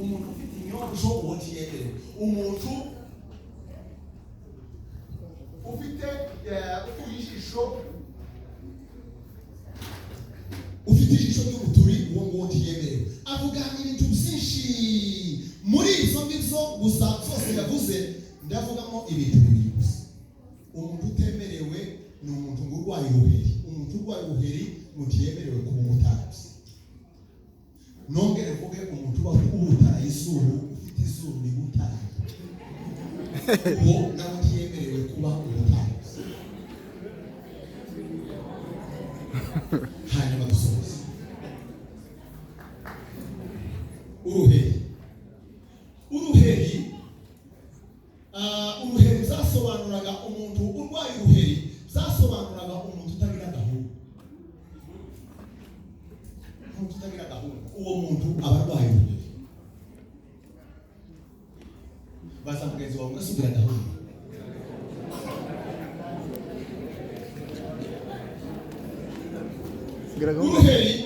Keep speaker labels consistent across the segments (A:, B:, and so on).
A: umuntu ufite inyonjo uwo ntiyemere. Umuntu ufite ijisho ry'ubuturi uwo ntiyemere. Avuga ibintu byinshi muri izo ngizo, gusa zose yavuze ndavugamo ibintu bibiri gusa. Umuntu utemerewe ni umuntu urwaye ubuheri. Umuntu urwaye ubuheri mutiyemerewe kuba umutambyi. Nongere mvuge umuntu ubutara izuru, ufite izuru ributara, uwo nawe ntiyemerewe kuba umutambyi. Hanyuma dusoze uruheri. Uruheri zasobanuraga umuntu urwaye uruheri, zasobanuraga umuntu utagira gahunda. Umuntu utagira gahunda, uwo muntu aba arwaye uruheri. Baza mugenzi wawe ugasubira gahunda. Uruheri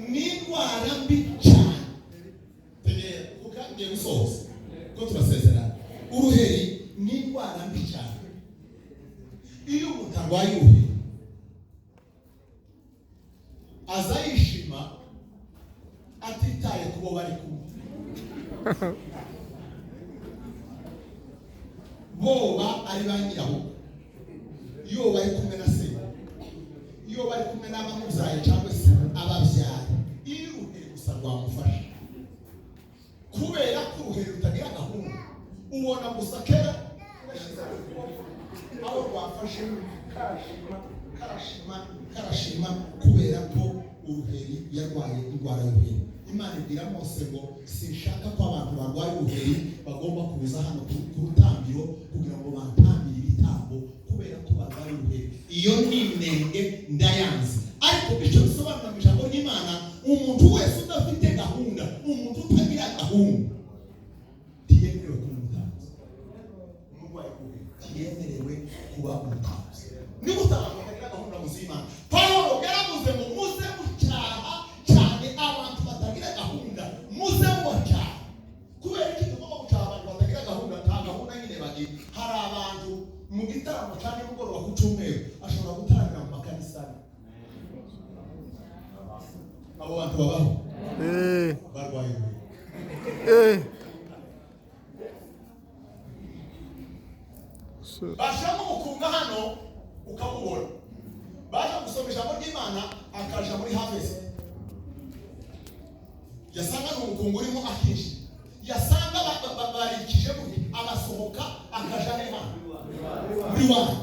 A: ni indwara mbi cyane. Tegera kuko ngiye gusoza ko turasezerana. Uruheri ni indwara mbi cyane. Iyo umuntu arwaye uruheri azayishima atitaye kubo bari kumwe. Boba ari ba nyiraho, iyo bari kumwe na se, iyo bari kumwe n'abamubyaye cyangwa se ababyara, iyo uruheri gusa rwamufasha. Kubera ko uruheri rutagira gahunda, ubona gusa kera aho rwafashe karashima kubera ko uruheri yarwaye indwara y'uruheri. Imana ibwira Mose ngo sinshaka ko abantu barwaye uruheri bagomba kuza hano ku rutambiro kugira ngo bantambire ibitambo kubera ko barwaye uruheri. Iyo ni inenge ndayanze. Ariko icyo bisobanura mu ijambo ry'Imana, umuntu wese udafite gahunda, umuntu utagira gahunda ntiyemerewe kuba umutambyi. Umurwayi w'uruheri ntiyemerewe kuba umutambyi. Niba utabantu batagira gahunda mu z'Imana, Pawulo yaravuze ngo muze mucyaha cyane abantu batagira gahunda, muze mubacyaha. Kubera iki tugomba gucyaha abantu batagira gahunda? Nta gahunda nyine bagira. Hari abantu mu gitaramo cya nimugoroba ku cyumweru ashobora gutaramira mu makanisa. Abo bantu babaho barwaye bashamo umukunga hano ukamubona, baje gusoma ijambo ry'Imana akaja muri harvest, yasanga n'umukungu urimo akinshi, yasanga barikije muri agasohoka akaja hano muri wani,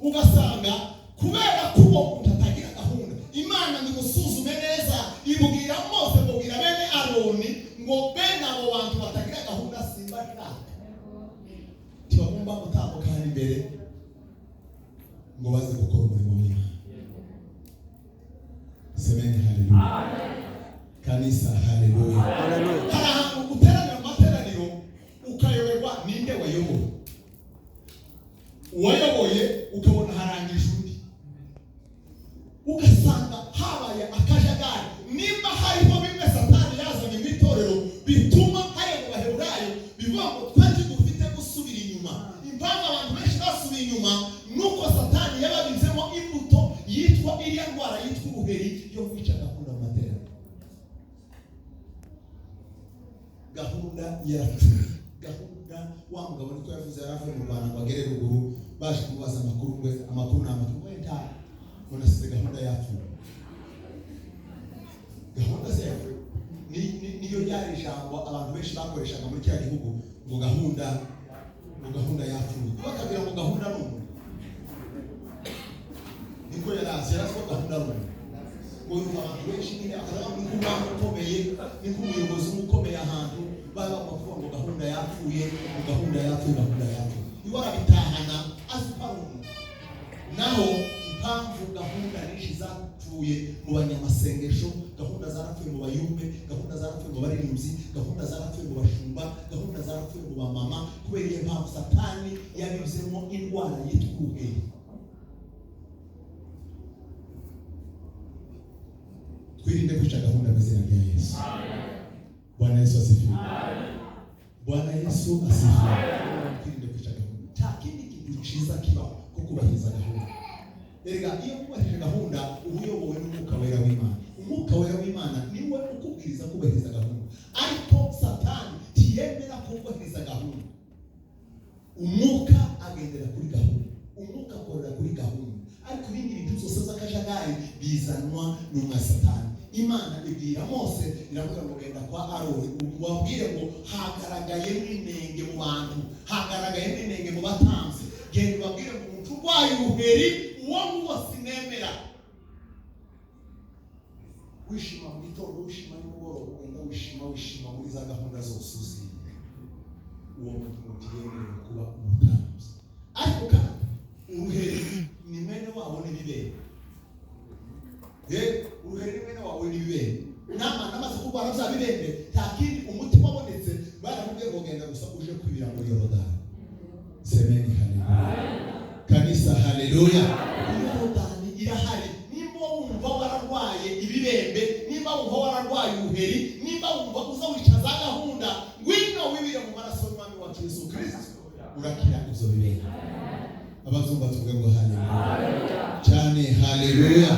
A: ugasanga kubera kubo utatagira gahunda. Imana nimusuzume neza, ibubwira Mose, mubwira bene Aroni ngo bene abo bantu batagira gahunda simbashaka, tibagomba gutambuka hano imbere ngo baze gukora umurimo w'Imana. Semeni haleluya. Kanisa haleluya. Hari ahantu uteranira amateraniro ukayoberwa ninde wayoboye. Uwayoboye ukabona harangije undi, ugasanga habaye akajagari. Nimba hariho bimwe Satani yazanye mu itorero bituma hari mu Baheburayo bivuga ngo twese dufite gusubira inyuma. Impamvu abantu benshi basubiye inyuma nuko Satani yababizemo imbuto yitwa iriya ndwara yitwa ubuheri yo kwica gahunda mu materaniro. Gahunda yarapfuye. Gahunda wa mugabo niko yavuze yaravuye mu Rwanda ngo agere ruguru, baje kumubaza amakuru n'amakuru wenda munasize gahunda yapfuye. Gahunda ze niyo yari ijambo abantu benshi bakoreshaga muri kiriya gihugu ngo gahunda yapfuye. Bakagira ngo gahunda n'umuntu niko yaraziko gahunda n'umuntu. Ngo abantu benshi nyine akaza muri kuba ukomeye, ni umuyobozi ukomeye ahantu baba bavuga ngo gahunda yapfuye. Iwe arabitahana aziparumu. Naho impamvu gahunda nyinshi zapfuye mu banyamasengesho, gahunda zarapfuye mu bayumbe, gahunda zarapfuye mu baririmbyi, gahunda zarapfuye mu bashumba, gahunda zarapfuye mu bamama, kubera iyo mpamvu Satani yabizemo indwara yitwa ubuheri. Twirinde kwica gahunda mu izina rya Yesu. Bwana Yesu asifiwe. Bwana Yesu asifiwe. Twirinde kwica gahunda. Nta kindi kintu cyiza kiba ko kubahiriza gahunda. Erega iyo kubahiriza gahunda uba uyobowe n'umwuka wera w'Imana. Umwuka wera w'Imana niwe ukubwiriza kubahiriza gahunda. Ariko Satani ntiyemera kubahiriza gahunda. Umwuka agendera kuri gahunda. Umwuka akorera kuri gahunda. Ariko ibindi bintu byose z'akajagari bizanwa n'umwa Satani. Imana ibwira Mose iravuga ngo genda kwa Aroni wabwire ngo hagaragaye n'inenge mu bantu, hagaragaye n'inenge mu batanzi. Genda wabwire ngo umuntu urwaye ubuheri uwo sinemera. Wishima mu gitondo, wishima nimugoroba, wenda wishima muri za gahunda zose uzi. Uwo muntu mugiyemerewe kuba umutanzi. Ariko kandi uruheri ni mwene wabo n'ibibere. Uruheri mwene wawe n'ibibere. Namaze kurwara bya bibembe, nta kindi umutima wabonetse baramubwiye ngo genda gusa uje kwibira muri Yorodani. Semeni haleluya. Kanisa haleluya. Yorodani irahari. Nimba wumva wararwaye ibibembe, nimba wumva wararwaye ubuheri, nimba wumva uzawicaza gahunda, ngwino wibire mu maraso y'Umwami wacu Yesu Kristo, urakira ibyo bibembe. Abazumva tuvuge ngo haleluya. Cyane haleluya.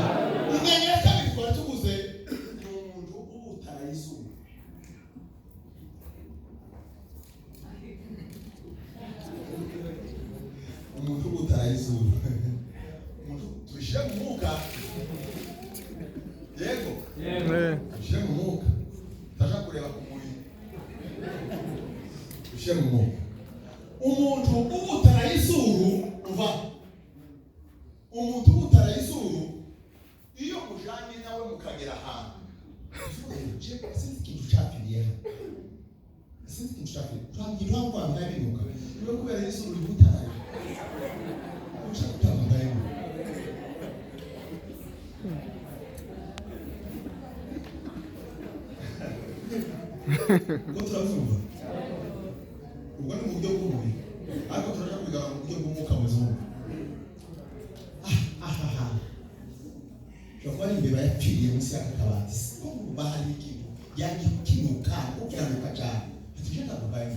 A: Inyenyeri kabiri twari tuguze umuntu ubutara izuba. Umuntu ubutara izuba. Umuntu tubishyire mu mwuka. Yego. Tubishyire mu mwuka. Taja kureba ku mubiri. Tubishyire mu mwuka. Umuntu ubutara izuru uva. Umuntu ubutara izuru iyo mujanye nawe mukagera ahantu. Sinzi ikintu cyapfiriyeho. Sinzi ikintu cyapfiriye. Twagira ngo bambaye binuka. Niba kubera izuru ributara. Ushaka kutambaye. Ngo turavuga. Ubwo ni mu buryo bw'umubiri. Ariko turaje kwiga mu buryo bw'umwuka muzungu. Shokora imbeba yapfiriye munsi y'akabati. Ko bahari ikintu yagikinuka ukiranuka cyane. Atije ndabaye.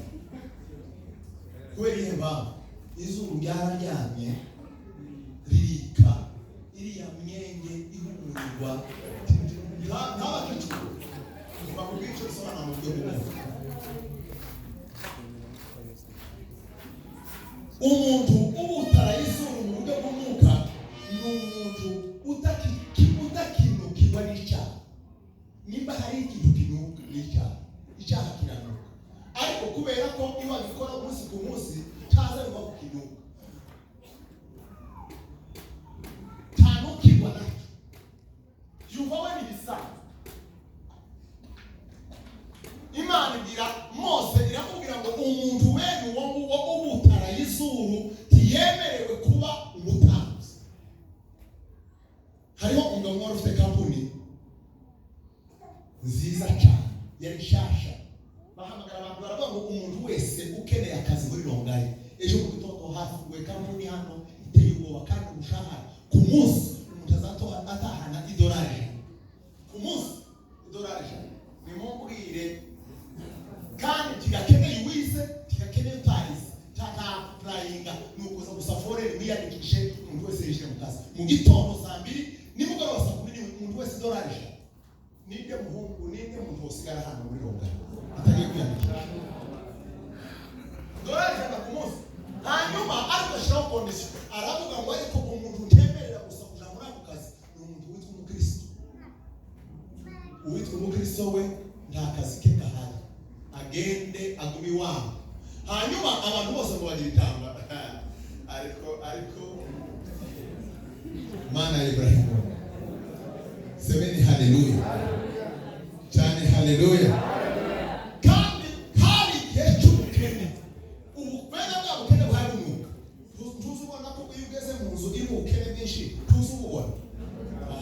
A: Kweli hemba izuru ryararyamye rika iriya myenge ihumurirwa n'abakicu. Bakubwiye sobanura mu buryo bw'umwuka. Umuntu ubutara izuru mu buryo bw'umwuka ni umuntu utakinukirwa n'icyaha. Nimba hari ikintu kinuka n'icyaha, icyaha kiranuka. Ariko kubera ko iyo abikora umunsi ku munsi cyaza biba kukinuka. Tanukirwa nacyo. Yumva we n'ibisanzwe. Imana igira Mose iramubwira ngo umuntu wenu wo ubutara y'izuru ntiyemerewe kuba umutanzi. Hariho umugabo wari ufite kampuni nziza cyane yari nshyashya. Bahamagara abantu baravuga ngo umuntu wese ukeneye akazi muri Rongai ejo mu gitondo hafunguwe kampuni hano iteye ubwoba kandi umushahara ku munsi umuntu atahana $1. Ku munsi $1. Nimumbwire kandi kigakeneye wize kigakeneye utarize takapurayinga nukuza gusa forere wiyandikishe umuntu wese yishyire mu kazi mu gitondo saa 2 nimugoroba saa 10 umuntu wese $1. Ninde muhungu ninde muntu usigara hano muri Rongai atagiye kwiyandikisha $1 ku munsi. Hanyuma ariko shiraho condition aravuga ngo ariko umuntu utemerera gusa kuja muri ako kazi ni umuntu witwa umukristo. Uwitwa umukristo we nta kazi ke kahari agende agumi wabo. Hanyuma abantu bose ngo bagira itamba. Ariko Mana ya Ibrahim. Semeni haleluya. Cyane haleluya. Kandi hari yecu ukene. Ubukene bwa bukene bwa runuka. Tuzubona ko iyo ugeze mu nzu iri ubukene bwinshi tuzubona.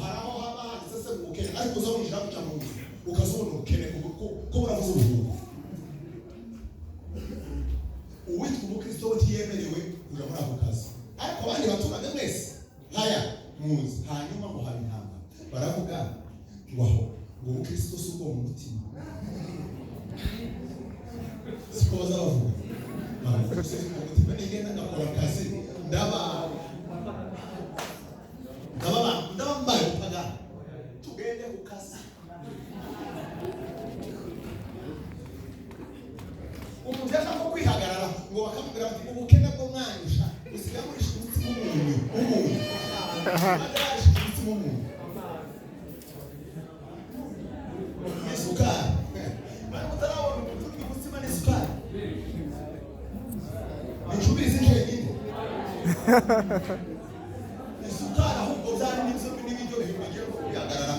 A: Haraho haba handitse se ubukene ariko uzabunjira guca mu nzu ukazubona ubukene ko buravuze ubuhugu. Uwitwa umukristo we ntiyemerewe kuja muri ako kazi. Ariko abandi baturage mwese haya muzi. Hanyuma ngo hari intambara baravuga ngo aho ngo umukristo si ubwo mu mutima nigenda ngakora akazi ndabambaye upagana tugende ku kazi. Umuntu yashaka kwihagarara ngo bakamubwira bati ubukene bwo mwanyusha usigaye murisha umutima umuntu badarisha umutima umuntu n'isukari bari mutarabona umutima umutima n'isukari nicubiri z'injegine isukari ahubwo byari n'ibiryo bigiye kubihagarara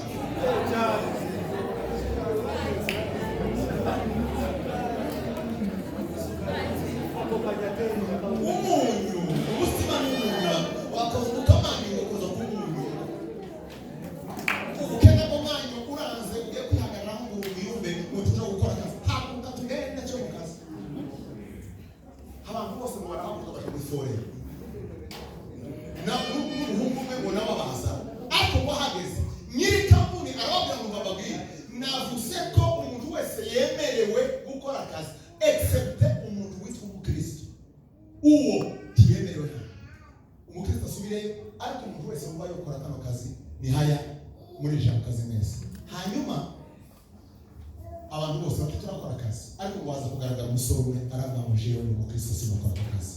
A: umunyu ubuzima n'umunyu wakoze ukamanya ugakoza ku munyu. Ubukene bw'umwanya uranze ugiye kwihagararaho ngo wiyumve ngo tuje gukora akazi haguruka tugende cyo mu kazi. Abantu bose ngo barahaguruka baje gusorera n'umuhungu umwe ngo nabo baza ariko ngo hageze nyiri kampuni arababwira ngo bababwire navuze ko umuntu wese yemerewe gukora akazi excepte umuntu witwa umukristo. Uwo tiyemerewe umukristo asubireyo ariko umuntu wese wumva yokora kano kazi ni haya muri ijambo kazi mwese. Hanyuma abantu bose bakiturakora akazi ariko ngo waza kugaragara umusore umwe aravuga ngo jewe ni umukristo sinakora akazi.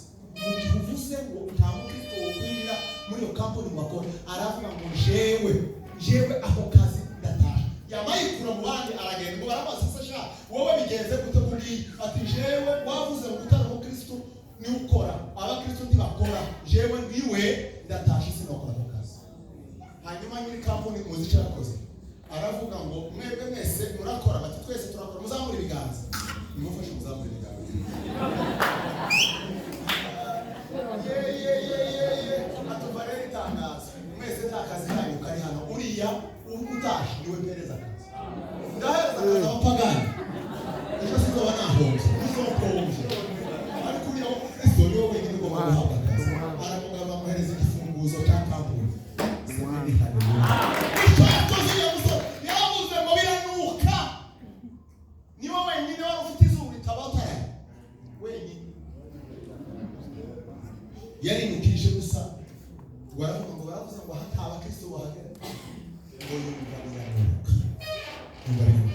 A: Uvuze ngo nta mukristo wokwinjira muri iyo kampuni bakora aravuga ngo jewe ako kazi ndataha yamayikura mu bandi aragenda ngo barabaza sasha wowe bigenze gute kubwiye ati jewe wavuze ngo utari umukristo ni ukora abakristo ntibakora jewe niwe ndatasha sinakora ako kazi. Hanyuma nyiri kampuni muziki arakoze aravuga ngo mwebwe mwese murakora bati twese turakora muzamura ibiganza nimufashe muzamura ibiganza atuvarere itangazo mwese nta kazi kanyu kari hano uriya utaje niwe mpereza akazi ndahereza akazi abapagani ejo sizoba nahombye uzokomje ariko uriya kristo niwe wenyine ugomba guhabwa akazi aramugaba bamuhereza igifunguzo cya kampuni. Yavuze ngo biranuka niwe wenyine wari ufite izuba ritabatara wenyine yarinukije gusa baravuga ngo baravuze ngo hataba kristo bahagera ngo yumva biranuka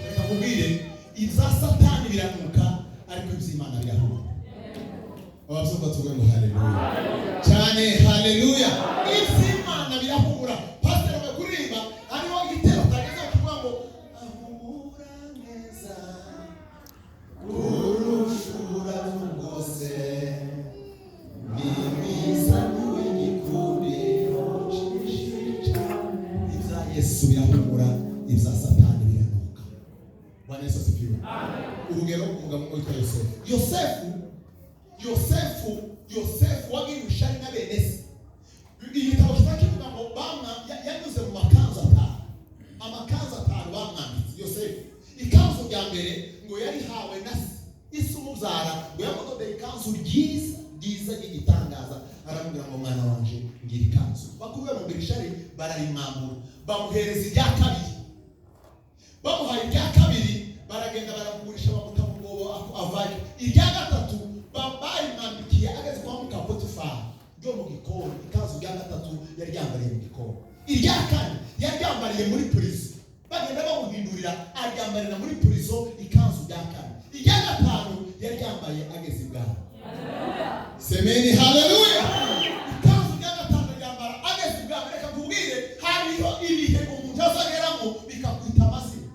A: reka kubwire ibya satani biranuka ariko iby'Imana birahura. Ababyumva tuvuge ngo haleluya cyane haleluya. Iby'Imana birahura. Pastor bakuririmba hariho igitero tageze kuvuga ngo ahumura neza urushura rwose Yesu birahumura ibya satani biranuka. Bwana Yesu asifiwe. Urugero umugabo witwa Yosefu wagiriwe ishari na bene se. Igitabo kivuga ngo yanyuze mu makanzu atanu bamwambitse Yosefu. Ikanzu rya mbere ngo yari hawe na isi umubyara ngo yamudodeye ikanzu ryiza ry'igitangaza aramubwira ngo mwana wanje ngira ikanzu. Bakubwira ngo ishari bararimambura bamuhereza irya kabiri. Bamuhaye irya kabiri baragenda baramugurisha bamuta mu mwobo avayo. Irya gatatu barimambikiye ageze kwa Potifari ryo mu gikoni. Ikanzu rya gatatu yari yambariye mu gikoni. Irya kane yari yambariye muri prison bagenda bamuhindurira aryambarira muri prison ikanzu rya kane. Irya gatanu yari yambaye ageze ibwami. Semeni haleluya. Ikanzu rya gatanu yambara ageze ibwami. Reka kubwire hariho ibihe umuntu azageramo bikakwita amazina.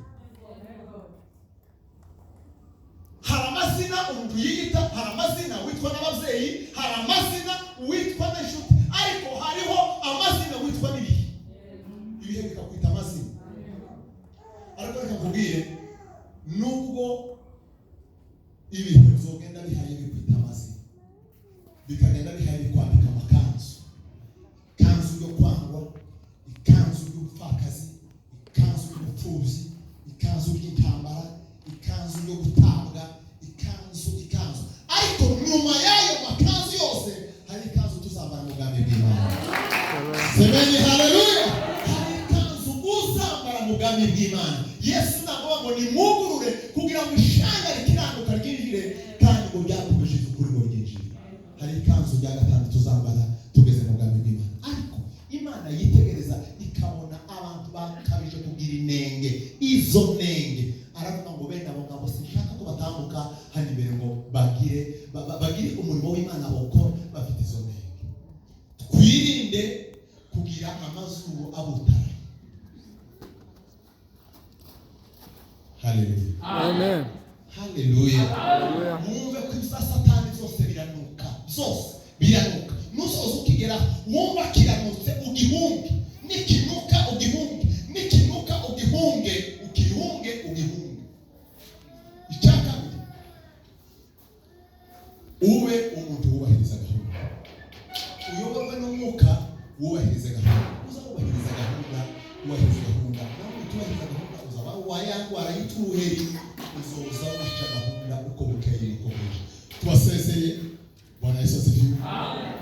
A: Hari amazina umuntu yiyita, hari amazina witwa n'ababyeyi, hari amazina witwa n'inshuti, ariko hariho amazina witwa n'ibihe. Ibihe bikakwita amazina. Ariko reka kubwire nubwo ibihe bizogenda bihaye bikwita amazina bikagenda bihaye bikwambika amakanzu. Ikanzu yo kwangwa, ikanzu y'ubupfakazi, ikanzu y'ubupfubyi, ikanzu y'intambara, ikanzu yo gutabwa, ikanzu. Ariko nyuma y'ayo makanzu yose hari ikanzu tuzambara mu bwami bw'Imana. Semeni haleluya. Hari ikanzu uzambara mu bwami bw'Imana. Yesu navuga ngo nimugurure kugira ngo ishanga rikiranuka ryinjire kandi ngo byakomeje ukuri ngo ryinjire. Imana yitegereza ikabona abantu bakabije kugira inenge, izo nenge aravuga ngo bene abo ngabo sinshaka ko batambuka hano imbere ngo bagire umurimo w'Imana bokora bafite izo nenge. Twirinde kugira amazuru abutara. Haleluya.
B: Amen.
A: Haleluya. Mwumve ko ibya Satani zose biranuka, zose biranuka. Nusoza ukigera wumva kiranutse ugihunge, nikinuka ugihunge, nikinuka ugihunge, ukihunge ugihunge. Icyaka ube umuntu wubahiriza gahunda, uyoborwe n'umwuka wubahiriza gahunda, uzawubahiriza gahunda, wubahiriza gahunda. Nawe utubahiriza gahunda uzaba wayangwara y'ituheri, uzoza wica gahunda uko bukeye uko bwije. Tubasezeye. Bwana Yesu asifiwe. Amen.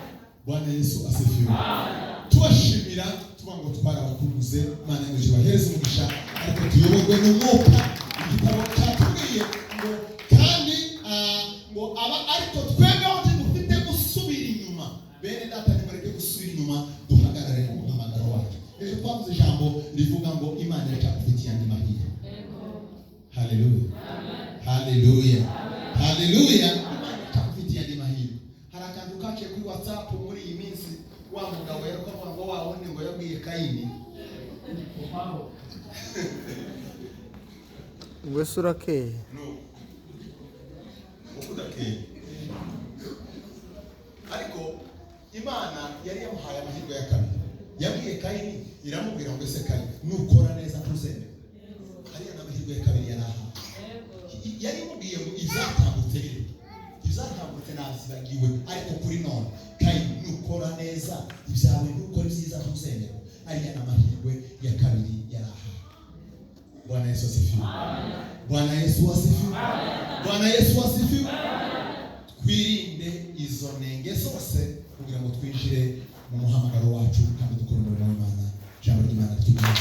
A: Bwana Yesu asifiwe. Amen. Tubashimira tuvuga ngo twarabakuguze, Imana ngo ibahereze umugisha, ariko tuyoborwe n'umwuka. Igitabo cyatubwiye ngo kandi ngo aba ariko twebweho dufite gusubira inyuma. Bene data nimureke gusubira inyuma, duhagarare mu muhamagaro wacu. Ejo twavuze ijambo rivuga ngo Imana iracyafitiye andi mahirwe. Haleluya. Haleluya. Haleluya. Imana itakufitiye andi mahirwe. Hari akantu kaciye kuri WhatsApp muri iyi minsi, wa mugabo yaravuga ngo wa wundi ngo yabwiye Kayini
B: ngo surakeye
A: no ukudakeye, ariko Imana yari yamuhaye amahirwe ya kabiri. Yabwiye Kayini, iramubwira ngo ese Kayini nukora neza tuzeme. Hariya n'amahirwe ya kabiri yaraha. Yari mubwiye ngo izatambutse rero, izatambutse nazibagiwe, ariko kuri none Kayini nukora neza ibyawe, nukora byiza tuzemera. Hariya n'amahirwe ya kabiri yaraha. Bwana Yesu asifiwe. Bwana Yesu asifiwe. Bwana Yesu asifiwe. Twirinde izo nenge zose kugira ngo twinjire mu muhamagaro wacu kandi dukore umurimo w'Imana. Ijambo ry'Imana ry'Imana.